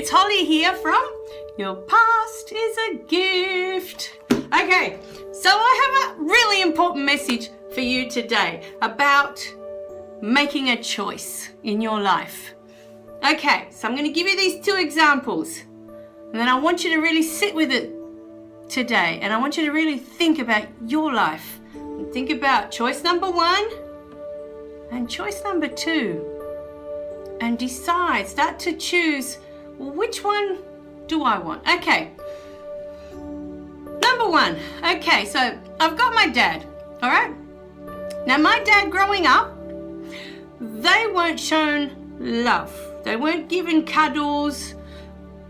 It's Holly here from Your Past is a Gift. Okay, so I have a really important message for you today about making a choice in your life. Okay, so I'm going to give you these two examples, and then I want you to really sit with it today, and I want you to really think about your life. And think about choice number 1 and choice number 2, and decide, start to choose, well, which one do I want? Okay, number 1. Okay, so I've got my dad, all right? Now, my dad growing up, they weren't shown love. They weren't given cuddles.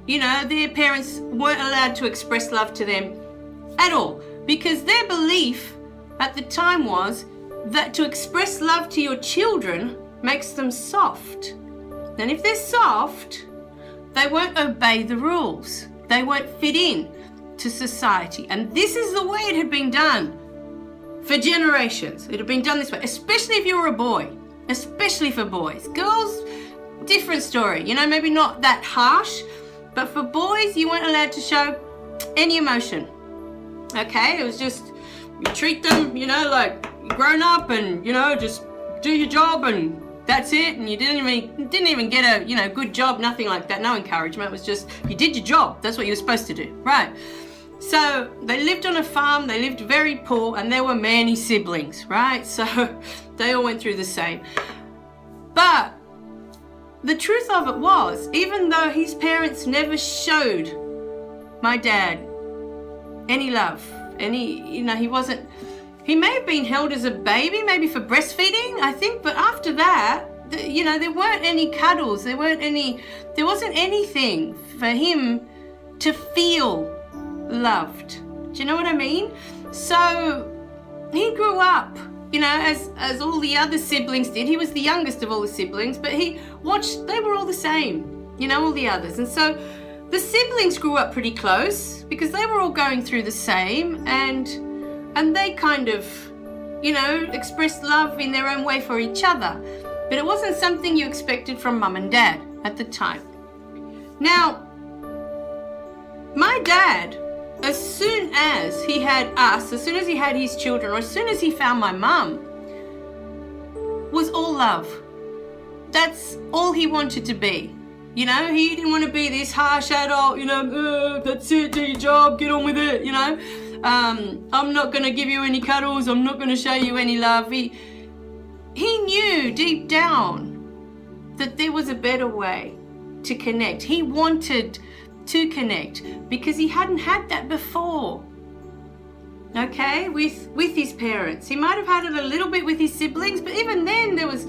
You know, their parents weren't allowed to express love to them at all, because their belief at the time was that to express love to your children makes them soft. And if they're soft, they won't obey the rules. They won't fit in to society. And this is the way it had been done for generations. It had been done this way, especially if you were a boy, especially for boys. Girls, different story. You know, maybe not that harsh, but for boys, you weren't allowed to show any emotion. Okay, it was just, you treat them, you know, like grown up, and, you know, just do your job and that's it. And you didn't even get a, you know, good job, nothing like that, no encouragement. It was just, you did your job. That's what you were supposed to do, right? So they lived on a farm, they lived very poor, and there were many siblings, right? So they all went through the same. But the truth of it was, even though his parents never showed my dad any love, you know, he may have been held as a baby, maybe for breastfeeding, I think, but after that, you know, there weren't any cuddles, there wasn't anything for him to feel loved. Do you know what I mean? So he grew up, you know, as all the other siblings did. He was the youngest of all the siblings, but he watched, they were all the same, you know, all the others. And so the siblings grew up pretty close because they were all going through the same, and they kind of, you know, expressed love in their own way for each other. But it wasn't something you expected from mum and dad at the time. Now, my dad, as soon as he had us, as soon as he had his children, or as soon as he found my mum, was all love. That's all he wanted to be. You know, he didn't want to be this harsh adult, you know, that's it, do your job, get on with it, you know. I'm not going to give you any cuddles, I'm not going to show you any love. He knew deep down that there was a better way to connect. He wanted to connect because he hadn't had that before, okay, with his parents. He might have had it a little bit with his siblings, but even then there was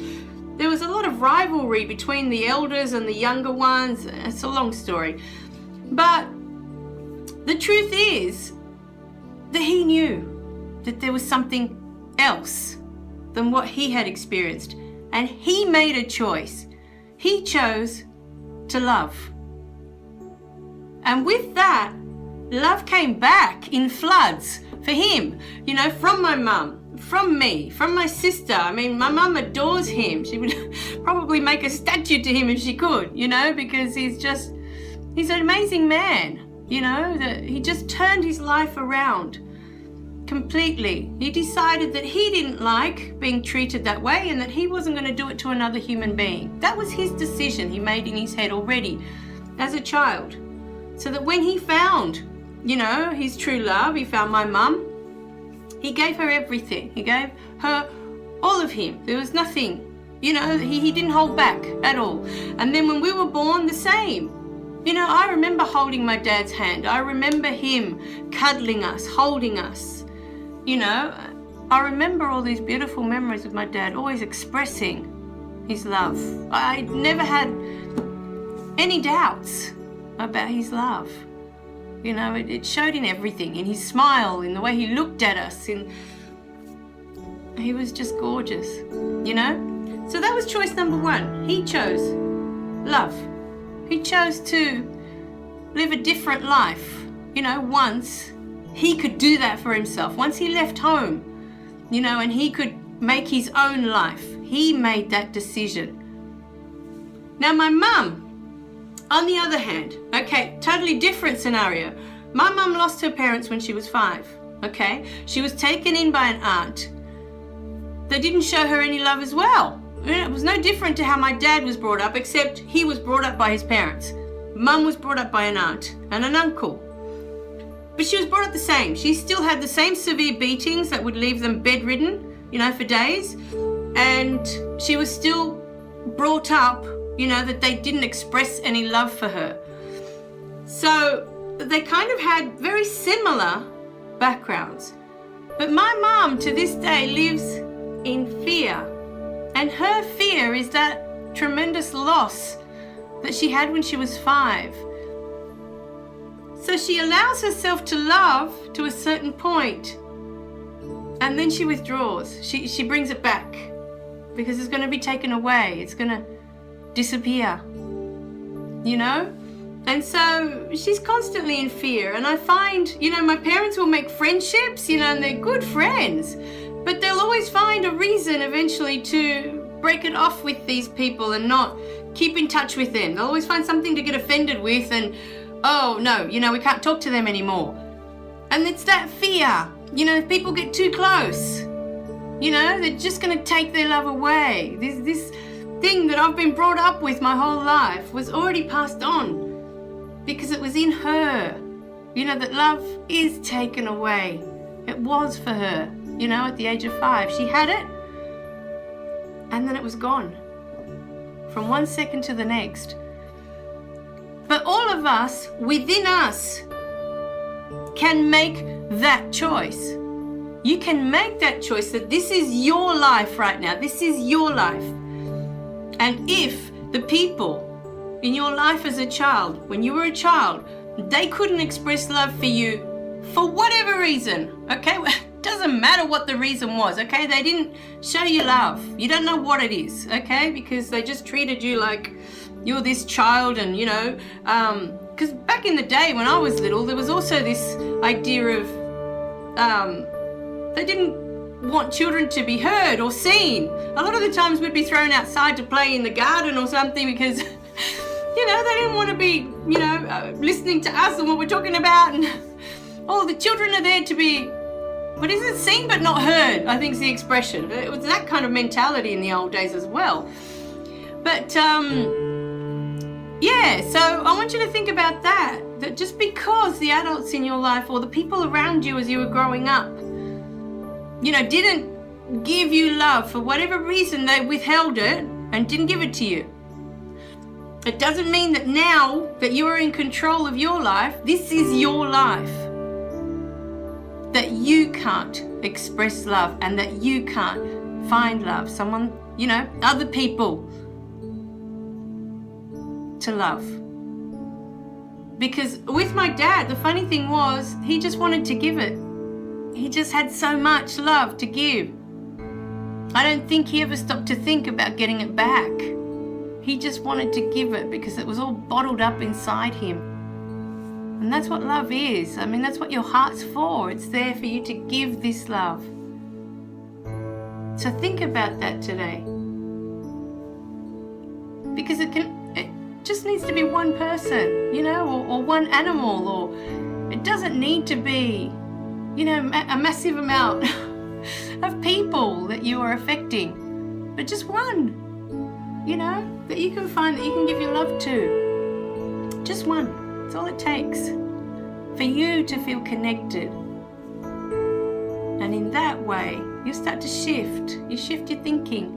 a lot of rivalry between the elders and the younger ones. It's a long story, but the truth is that he knew that there was something else than what he had experienced, and he made a choice. He chose to love. And with that, love came back in floods for him, you know, from my mum, from me, from my sister. I mean, my mum adores him. She would probably make a statue to him if she could, you know, because he's an amazing man, you know, that he just turned his life around completely. He decided that he didn't like being treated that way and that he wasn't going to do it to another human being. That was his decision he made in his head already as a child. So that when he found, you know, his true love, he found my mum, he gave her everything. He gave her all of him. There was nothing, you know, he didn't hold back at all. And then when we were born, the same. You know, I remember holding my dad's hand. I remember him cuddling us, holding us. You know, I remember all these beautiful memories of my dad always expressing his love. I never had any doubts about his love. You know, it showed in everything, in his smile, in the way he looked at us, he was just gorgeous, you know. So that was choice number 1. He chose love. He chose to live a different life, you know, once he could do that for himself. Once he left home, you know, and he could make his own life, he made that decision. Now, my mum, On the other hand, okay, totally different scenario. My mum lost her parents when she was 5, okay? She was taken in by an aunt. They didn't show her any love as well. It was no different to how my dad was brought up, except he was brought up by his parents. Mum was brought up by an aunt and an uncle. But she was brought up the same. She still had the same severe beatings that would leave them bedridden, for days. And she was still brought up, that they didn't express any love for her. So they kind of had very similar backgrounds. But my mum to this day lives in fear. And her fear is that tremendous loss that she had when she was 5. So she allows herself to love to a certain point, and then she withdraws. She brings it back because it's going to be taken away. It's going to disappear, And so she's constantly in fear. And I find, my parents will make friendships, and they're good friends, but they'll always find a reason eventually to break it off with these people and not keep in touch with them. They'll always find something to get offended with and, oh no, we can't talk to them anymore. And it's that fear, if people get too close, they're just going to take their love away. This thing that I've been brought up with my whole life was already passed on because it was in her, that love is taken away. It was for her, at the age of 5. She had it and then it was gone from one second to the next. But all of us, within us, can make that choice. You can make that choice that this is your life right now. This is your life. And if the people in your life as a child, when you were a child, they couldn't express love for you for whatever reason, okay? It doesn't matter what the reason was, okay? They didn't show you love. You don't know what it is, okay? Because they just treated you like you're this child and, because back in the day when I was little, there was also this idea of they didn't want children to be heard or seen. A lot of the times we'd be thrown outside to play in the garden or something because, they didn't want to be, listening to us and what we're talking about. And, the children are there to be, what is it, seen but not heard, I think is the expression. It was that kind of mentality in the old days as well. But, so I want you to think about that just because the adults in your life or the people around you as you were growing up, didn't give you love for whatever reason, they withheld it and didn't give it to you. It doesn't mean that now that you are in control of your life, this is your life, that you can't express love and that you can't find love, someone, other people to love. Because with my dad, the funny thing was, he just wanted to give it. He just had so much love to give. I don't think he ever stopped to think about getting it back. He just wanted to give it because it was all bottled up inside him. And that's what love is. I mean, that's what your heart's for. It's there for you to give this love. So think about that today. Because it just needs to be one person, or one animal, or it doesn't need to be, a massive amount of people that you are affecting, but just one, that you can find, that you can give your love to. Just one. That's all it takes for you to feel connected. And in that way, you start to shift. You shift your thinking.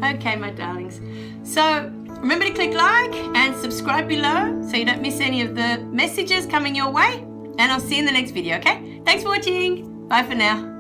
Okay, my darlings. So remember to click like and subscribe below so you don't miss any of the messages coming your way. And I'll see you in the next video, okay? Thanks for watching. Bye for now.